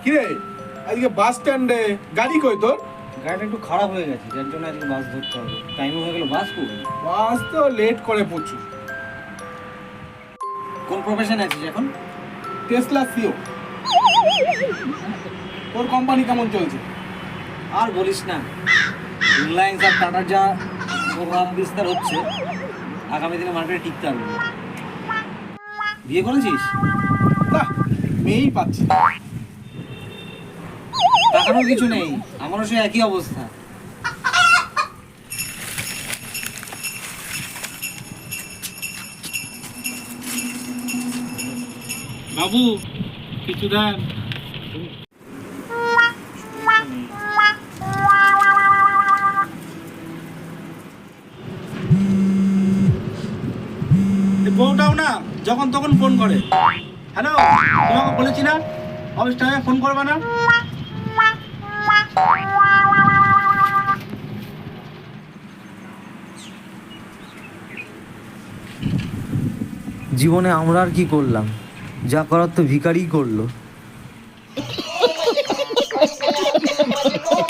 কিরে আজকে বাস স্ট্যান্ডে গাড়ি কই তোর? গাড়িটা একটু খারাপ হয়ে গেছে, যার জন্য আজকে বাস ধরতে হবে। টাইমও হয়ে গেল, বাস করবো। বাস তো লেট করে প্রচুর। কোন প্রফেশনে আছিস এখন? Tesla CO. তোর কোম্পানি কেমন চলছে? আর বলিস না, রিলায়েন্স আর টাটার যা প্রভাব বিস্তার হচ্ছে, আগামী দিনে মার্কেটে টিকতে পারবে না। বিয়ে করেছিস? না, মেয়েই পাচ্ছি না। টাকারও কিছু নেই, আমারও সে একই অবস্থা। বাবু কিছু দেন। বউটাও না যখন তখন ফোন করে। হ্যালো, তোমাকে বলেছি না অফিস টাইমে ফোন করবে না। জীবনে আমরা আর কি করলাম? যা করার তো ভিখারিই করলো।